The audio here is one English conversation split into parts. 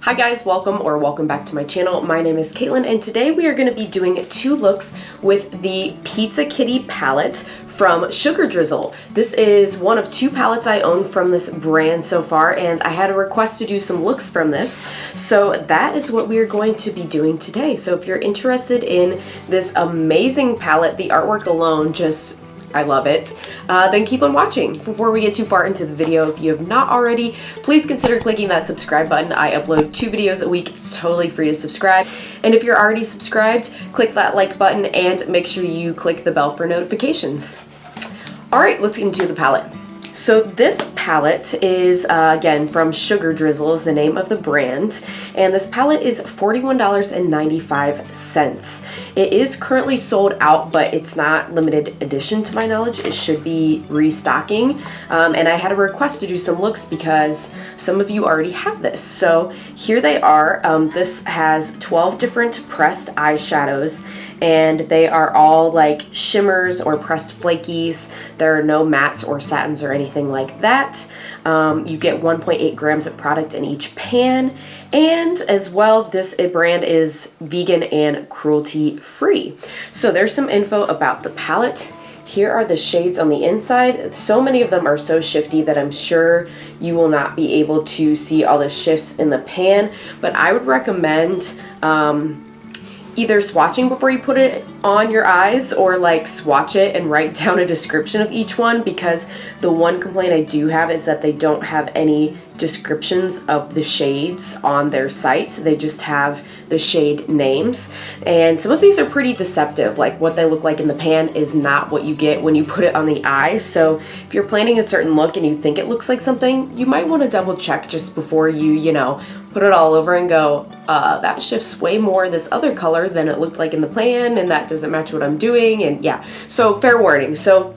Hi guys, welcome back to my channel. My name is Caitlin and today we are going to be doing two looks with the Pizza Kitty palette from Sugar Drizzle. This is one of two palettes I own from this brand so far, and I had a request to do some looks from this, so that is what we are going to be doing today. So if you're interested in this amazing palette, the artwork alone just I love it, then keep on watching. Before we get too far into the video, if you have not already, please consider clicking that subscribe button. I upload 2 videos a week. It's totally free to subscribe. And if you're already subscribed, click that like button and make sure you click the bell for notifications. All right, let's get into the palette. So this palette is, again, from Sugar Drizzle is the name of the brand, and this palette is $41.95. It is currently sold out, but it's not limited edition to my knowledge. It should be restocking, and I had a request to do some looks because some of you already have this. So here they are. This has 12 different pressed eyeshadows, and they are all like shimmers or pressed flakies. There are no mattes or satins or anything like that. You get 1.8 grams of product in each pan, and as well, this brand is vegan and cruelty free. So there's some info about the palette. Here are the shades on the inside. So many of them are so shifty that I'm sure you will not be able to see all the shifts in the pan, but I would recommend either swatching before you put it on your eyes, or like swatch it and write down a description of each one, because the one complaint I do have is that they don't have any descriptions of the shades on their site. They just have the shade names, and some of these are pretty deceptive. Like what they look like in the pan is not what you get when you put it on the eye. So if you're planning a certain look and you think it looks like something, you might want to double check just before you know, put it all over and go, that shifts way more this other color than it looked like in the plan, and that doesn't match what I'm doing, and yeah, so fair warning. So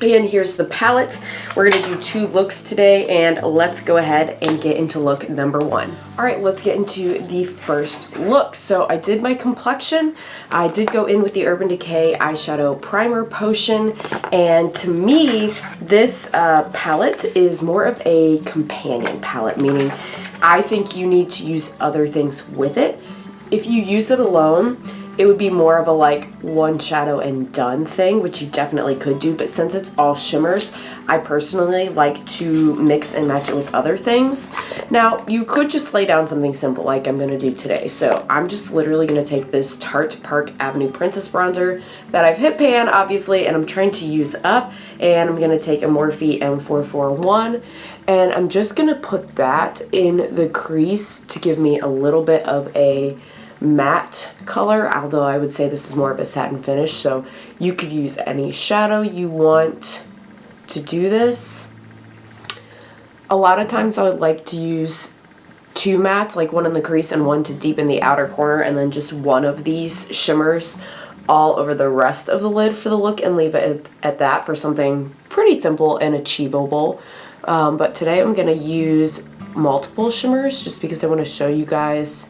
and here's the palette. We're gonna do 2 looks today, and let's go ahead and get into look number 1. All right, let's get into the first look. So I did my complexion. I did go in with the Urban Decay eyeshadow primer potion, and to me, this palette is more of a companion palette, meaning I think you need to use other things with it. If you use it alone, it would be more of a like one shadow and done thing, which you definitely could do, but since it's all shimmers, I personally like to mix and match it with other things. Now, you could just lay down something simple like I'm gonna do today. So I'm just literally gonna take this Tarte Park Avenue Princess bronzer that I've hit pan, obviously, and I'm trying to use up, and I'm gonna take a Morphe M441, and I'm just gonna put that in the crease to give me a little bit of a matte color, although I would say this is more of a satin finish, so you could use any shadow you want to do this. A lot of times I would like to use 2 mattes, like one in the crease and one to deepen the outer corner, and then just one of these shimmers all over the rest of the lid for the look, and leave it at that for something pretty simple and achievable. But today I'm going to use multiple shimmers just because I want to show you guys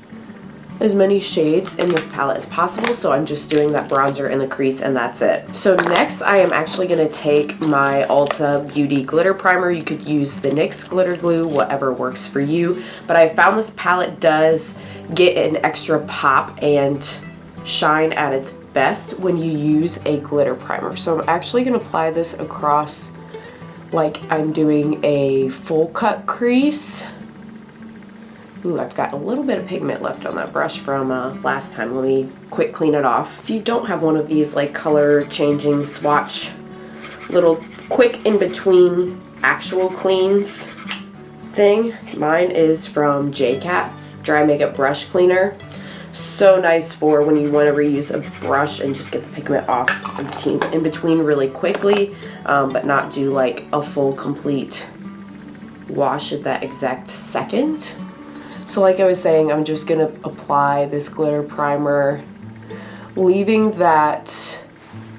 as many shades in this palette as possible, so I'm just doing that bronzer in the crease and that's it. So next I am actually going to take my Ulta Beauty glitter primer. You could use the NYX glitter glue, whatever works for you, but I found this palette does get an extra pop and shine at its best when you use a glitter primer. So I'm actually going to apply this across like I'm doing a full cut crease. Ooh, I've got a little bit of pigment left on that brush from last time. Let me quick clean it off. If you don't have one of these like color changing swatch little quick in between actual cleans thing, mine is from J-Cat Dry Makeup Brush Cleaner. So nice for when you want to reuse a brush and just get the pigment off in between really quickly, but not do like a full complete wash at that exact second. So like I was saying, I'm just going to apply this glitter primer, leaving that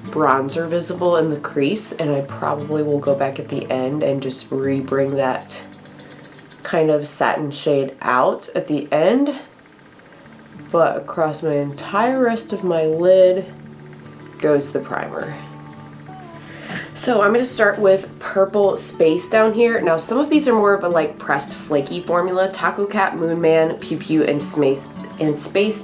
bronzer visible in the crease, and I probably will go back at the end and just re-bring that kind of satin shade out at the end. But across my entire rest of my lid goes the primer. So I'm going to start with Purple Space down here. Now some of these are more of a like pressed flaky formula. Taco Cat, Moon Man, Pew Pew, and Space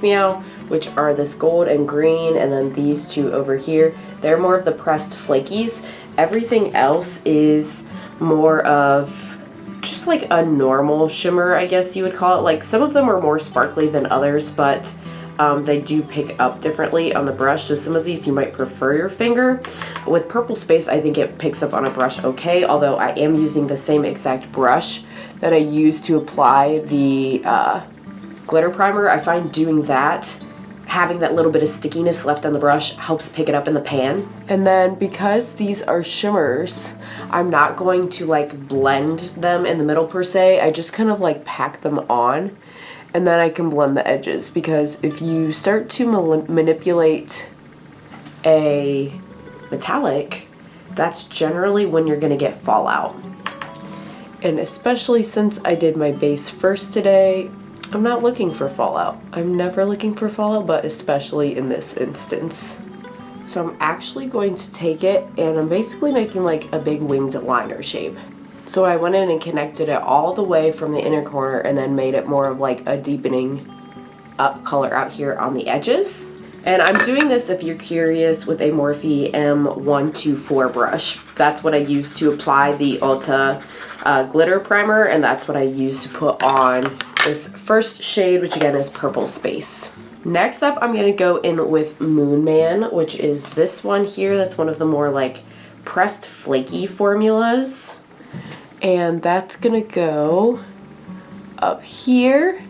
Meow, which are this gold and green, and then these two over here. They're more of the pressed flakies. Everything else is more of just like a normal shimmer, I guess you would call it. Like some of them are more sparkly than others, but they do pick up differently on the brush. So some of these you might prefer your finger. With Purple Space, I think it picks up on a brush okay, although I am using the same exact brush that I use to apply the glitter primer. I find doing that, having that little bit of stickiness left on the brush, helps pick it up in the pan. And then because these are shimmers, I'm not going to like blend them in the middle per se. I just kind of like pack them on, and then I can blend the edges, because if you start to manipulate a metallic, that's generally when you're gonna get fallout. And especially since I did my base first today, I'm not looking for fallout. I'm never looking for fallout, but especially in this instance. So I'm actually going to take it, and I'm basically making like a big winged liner shape. So I went in and connected it all the way from the inner corner, and then made it more of like a deepening up color out here on the edges. And I'm doing this, if you're curious, with a Morphe M124 brush. That's what I use to apply the Ulta glitter primer, and that's what I use to put on this first shade, which again is Purple Space. Next up, I'm going to go in with Moon Man, which is this one here. That's one of the more like pressed flaky formulas. And that's going to go up here.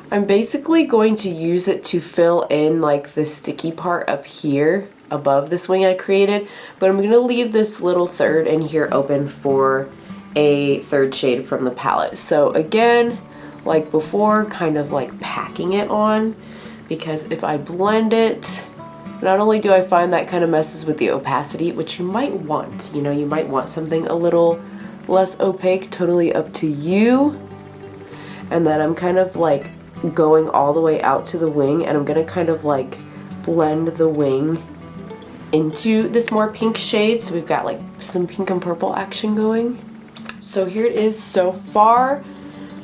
I'm basically going to use it to fill in like the sticky part up here above this wing I created, but I'm going to leave this little third in here open for a third shade from the palette. So again, like before, kind of like packing it on, because if I blend it, not only do I find that kind of messes with the opacity, which you might want, you know, you might want something a little less opaque, totally up to you. And then I'm kind of like going all the way out to the wing, and I'm gonna kind of like blend the wing into this more pink shade. So we've got like some pink and purple action going. So here it is so far.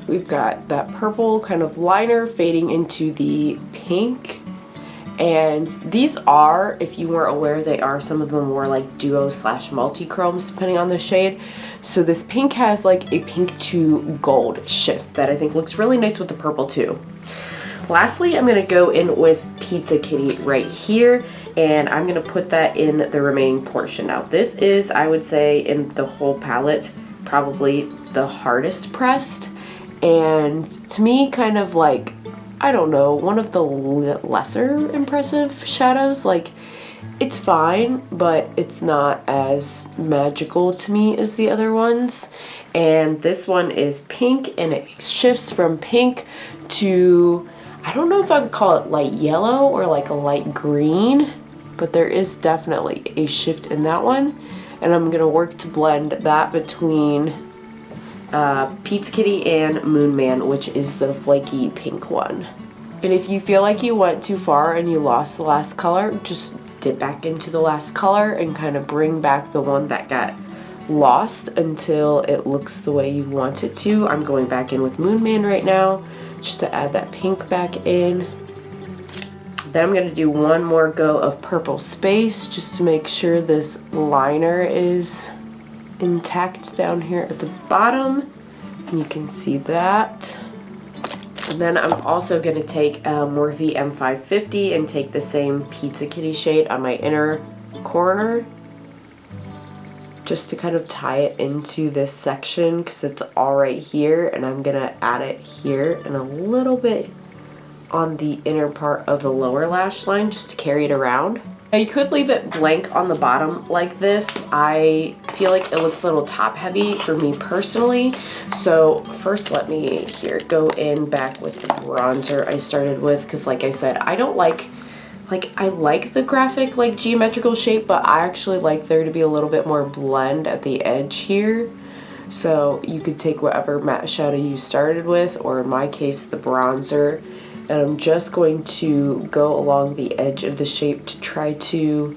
We've got that purple kind of liner fading into the pink. And these are, if you weren't aware, they are some of the more like duo / multi-chromes depending on the shade. So this pink has like a pink to gold shift that I think looks really nice with the purple too. Lastly, I'm going to go in with Pizza Kitty right here, and I'm going to put that in the remaining portion. Now this is, I would say, in the whole palette, probably the hardest pressed, and to me kind of like, I don't know, one of the lesser impressive shadows. Like, it's fine, but it's not as magical to me as the other ones. And this one is pink, and it shifts from pink to, I don't know if I would call it light yellow or like a light green, but there is definitely a shift in that one. And I'm gonna work to blend that between Pizza Kitty and Moon Man, which is the flaky pink one. And if you feel like you went too far and you lost the last color, just dip back into the last color and kind of bring back the one that got lost until it looks the way you want it to. I'm going back in with Moon Man right now just to add that pink back in. Then I'm going to do one more go of Purple Space just to make sure this liner is intact down here at the bottom. And you can see that. And then I'm also going to take a Morphe M550 and take the same Pizza Kitty shade on my inner corner just to kind of tie it into this section because it's all right here, and I'm going to add it here and a little bit on the inner part of the lower lash line just to carry it around. Now you could leave it blank on the bottom like this. I feel like it looks a little top heavy for me personally. So first let me here go in back with the bronzer I started with, because like I said, I don't like I like the graphic like geometrical shape, but I actually like there to be a little bit more blend at the edge here. So you could take whatever matte shadow you started with, or in my case the bronzer, and I'm just going to go along the edge of the shape to try to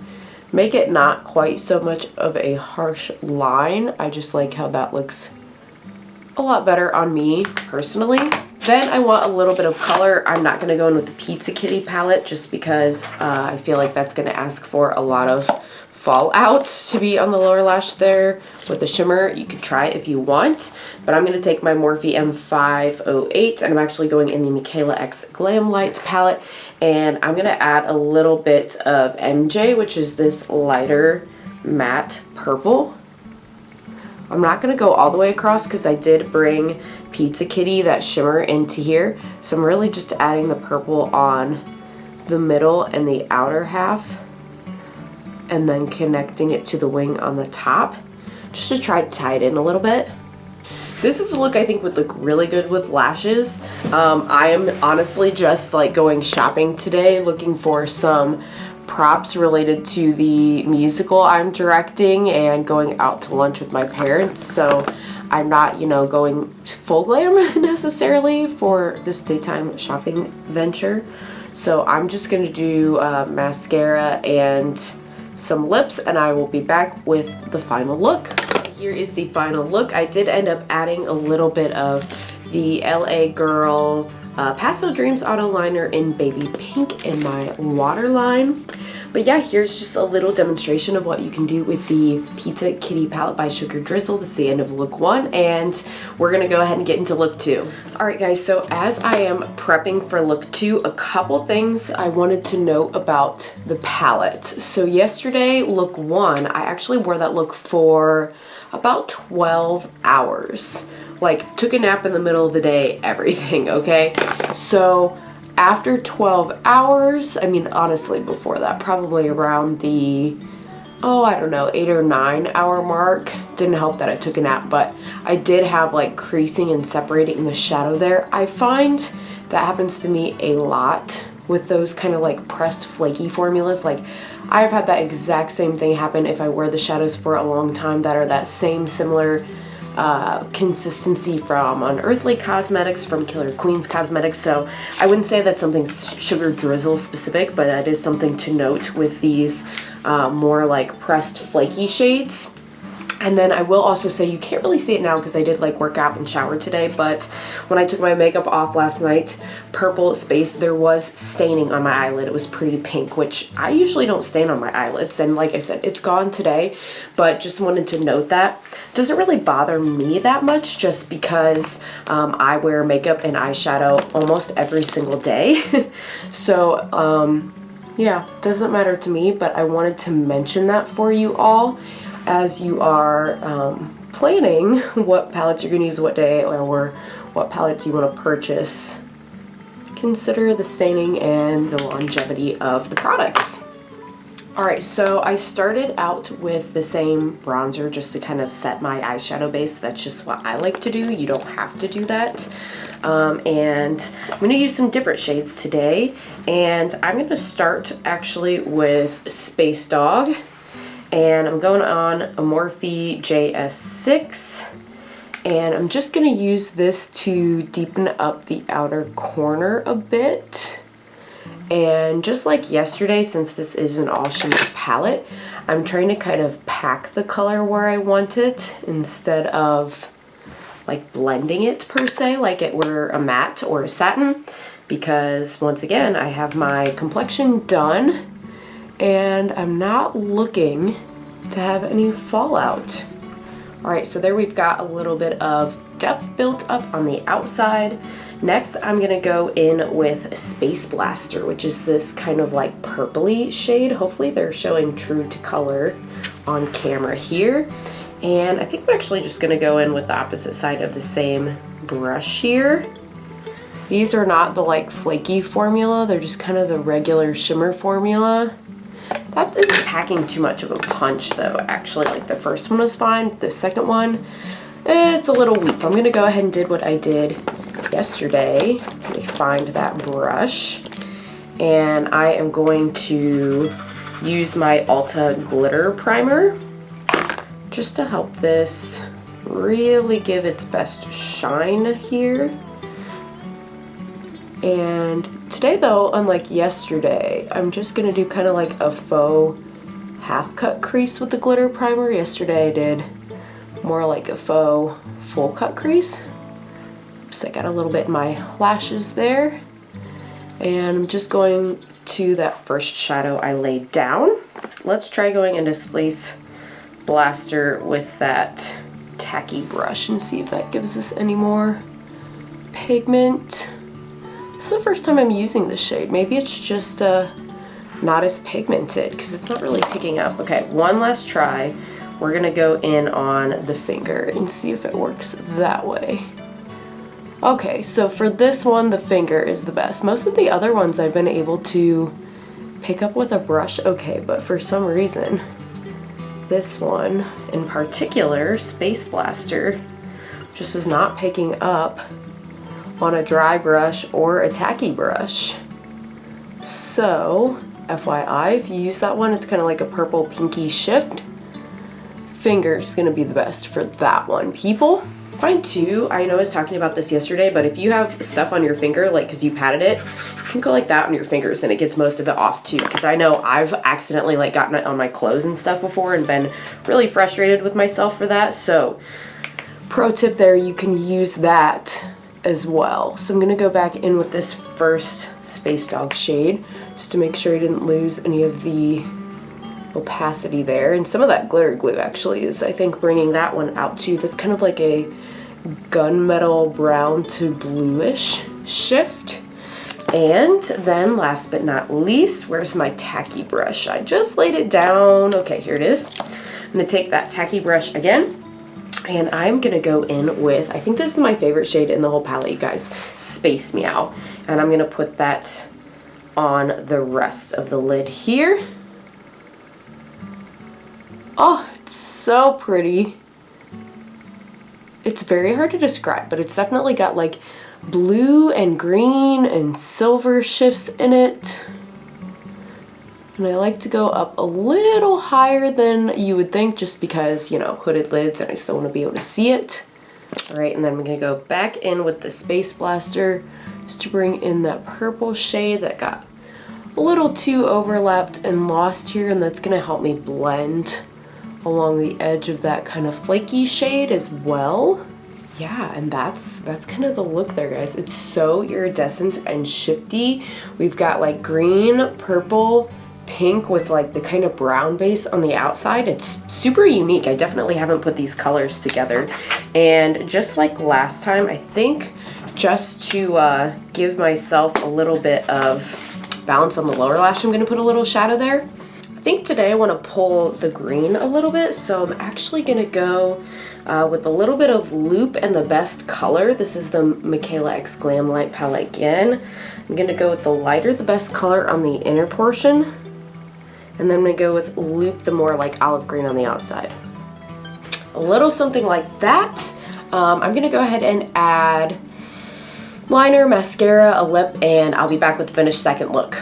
make it not quite so much of a harsh line. I just like how that looks a lot better on me personally. Then I want a little bit of color. I'm not going to go in with the Pizza Kitty palette just because I feel like that's going to ask for a lot of fallout to be on the lower lash there with the shimmer. You could try it if you want, but I'm going to take my Morphe M508 and I'm actually going in the Michaela X Glam Light palette, and I'm going to add a little bit of MJ, which is this lighter matte purple. I'm not going to go all the way across because I did bring Pizza Kitty, that shimmer, into here. So I'm really just adding the purple on the middle and the outer half, and then connecting it to the wing on the top, just to try to tie it in a little bit. This is a look I think would look really good with lashes. I am honestly just like going shopping today, looking for some props related to the musical I'm directing and going out to lunch with my parents. So I'm not, you know, going full glam necessarily for this daytime shopping venture. So I'm just gonna do mascara and some lips, and I will be back with the final look. Here is the final look. I did end up adding a little bit of the LA Girl Pastel Dreams Auto Liner in Baby Pink in my waterline. But yeah, here's just a little demonstration of what you can do with the Pizza Kitty palette by Sugar Drizzle. This is the end of look 1, and we're gonna go ahead and get into look 2. Alright guys, so as I am prepping for look 2, a couple things I wanted to note about the palette. So yesterday, look 1, I actually wore that look for about 12 hours. Like, took a nap in the middle of the day, everything, okay? So after 12 hours, I mean, honestly, before that, probably around the, I don't know, 8 or 9 hour mark. Didn't help that I took a nap, but I did have like creasing and separating in the shadow there. I find that happens to me a lot with those kind of like pressed flaky formulas. Like, I've had that exact same thing happen if I wear the shadows for a long time that are that same similar consistency from Unearthly Cosmetics, from Killer Queens Cosmetics. So I wouldn't say that's something Sugar Drizzle specific, but that is something to note with these more like pressed flaky shades. And then I will also say, you can't really see it now because I did like work out and shower today, but when I took my makeup off last night, purple space, there was staining on my eyelid. It was pretty pink, which I usually don't stain on my eyelids. And like I said, it's gone today, but just wanted to note that. Doesn't really bother me that much just because I wear makeup and eyeshadow almost every single day. So yeah, doesn't matter to me, but I wanted to mention that for you all as you are planning what palettes you're going to use what day or what palettes you want to purchase. Consider the staining and the longevity of the products. Alright, so I started out with the same bronzer just to kind of set my eyeshadow base. That's just what I like to do. You don't have to do that. And I'm going to use some different shades today. And I'm going to start actually with Space Dog. And I'm going on a Morphe JS6, and I'm just going to use this to deepen up the outer corner a bit. And just like yesterday, since this is an all shimmer palette, I'm trying to kind of pack the color where I want it instead of like blending it per se, like it were a matte or a satin, because once again, I have my complexion done and I'm not looking to have any fallout. Alright, so there we've got a little bit of depth built up on the outside. Next, I'm gonna go in with Space Blaster, which is this kind of like purpley shade. Hopefully they're showing true to color on camera here. And I think I'm actually just gonna go in with the opposite side of the same brush here. These are not the like flaky formula, they're just kind of the regular shimmer formula. That isn't packing too much of a punch though, actually. Like the first one was fine, the second one, it's a little weak. I'm gonna go ahead and did what I did yesterday. Let me find that brush. And I am going to use my Ulta Glitter Primer just to help this really give its best shine here. And today though, unlike yesterday, I'm just gonna do kind of like a faux half cut crease with the glitter primer. Yesterday I did more like a faux full cut crease. So I got a little bit in my lashes there. And I'm just going to that first shadow I laid down. Let's try going into Space Blaster with that tacky brush and see if that gives us any more pigment. This is the first time I'm using this shade. Maybe it's just not as pigmented because it's not really picking up. Okay, one last try. We're gonna go in on the finger and see if it works that way. Okay, so for this one, the finger is the best. Most of the other ones I've been able to pick up with a brush okay, but for some reason, this one in particular, Space Blaster, just was not picking up on a dry brush or a tacky brush. So, FYI, if you use that one, it's kind of like a purple pinky shift. Finger is gonna be the best for that one, people. Fine too, I know I was talking about this yesterday, but if you have stuff on your finger, like because you patted it, you can go like that on your fingers and it gets most of it off too. Because I know I've accidentally like gotten it on my clothes and stuff before and been really frustrated with myself for that. So, pro tip there, you can use that as well. So I'm gonna go back in with this first Space Dog shade just to make sure I didn't lose any of the opacity there. And some of that glitter glue actually is, I think, bringing that one out too. That's kind of like a gunmetal brown to bluish shift. And then last but not least, where's my tacky brush? I just laid it down. Okay, here it is. I'm gonna take that tacky brush again and I'm gonna go in with, I think this is my favorite shade in the whole palette, you guys, Space Meow. And I'm gonna put that on the rest of the lid here. Oh, it's so pretty. It's very hard to describe, but it's definitely got like blue and green and silver shifts in it. And I like to go up a little higher than you would think just because, you know, hooded lids and I still want to be able to see it. All right, and then I'm going to go back in with the Space Blaster just to bring in that purple shade that got a little too overlapped and lost here, and that's going to help me blend along the edge of that kind of flaky shade as well. Yeah, and that's kind of the look there, guys. It's so iridescent and shifty. We've got like green, purple, pink with like the kind of brown base on the outside. It's super unique. I definitely haven't put these colors together. And just like last time, I think just to give myself a little bit of balance on the lower lash, I'm going to put a little shadow there. I think today I want to pull the green a little bit, so I'm actually going to go with a little bit of Loop and the Best Color. This is the Michaela X Glam Light palette again. I'm going to go with the lighter, the best color on the inner portion, and then I'm going to go with Loop, the more like olive green on the outside. A little something like that. I'm going to go ahead and add liner, mascara, a lip, and I'll be back with the finished second look.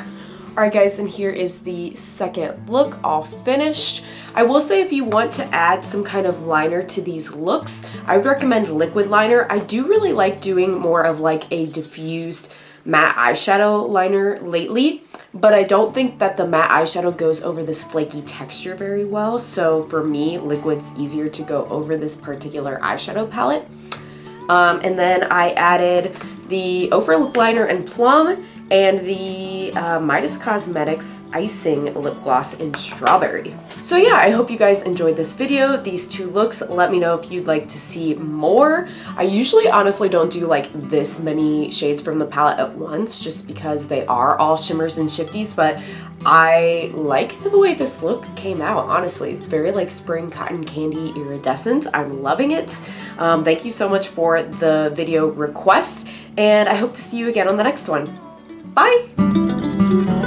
Alright guys, and here is the second look all finished. I will say if you want to add some kind of liner to these looks, I would recommend liquid liner. I do really like doing more of like a diffused matte eyeshadow liner lately, but I don't think that the matte eyeshadow goes over this flaky texture very well. So for me, liquid's easier to go over this particular eyeshadow palette. And then I added the Ofra Lip Liner in Plum and the Midas Cosmetics Icing Lip Gloss in Strawberry. So yeah, I hope you guys enjoyed this video, these two looks. Let me know if you'd like to see more. I usually honestly don't do like this many shades from the palette at once just because they are all shimmers and shifties, but I like the way this look came out, honestly. It's very like spring cotton candy iridescent. I'm loving it. Thank you so much for the video request, and I hope to see you again on the next one. Bye!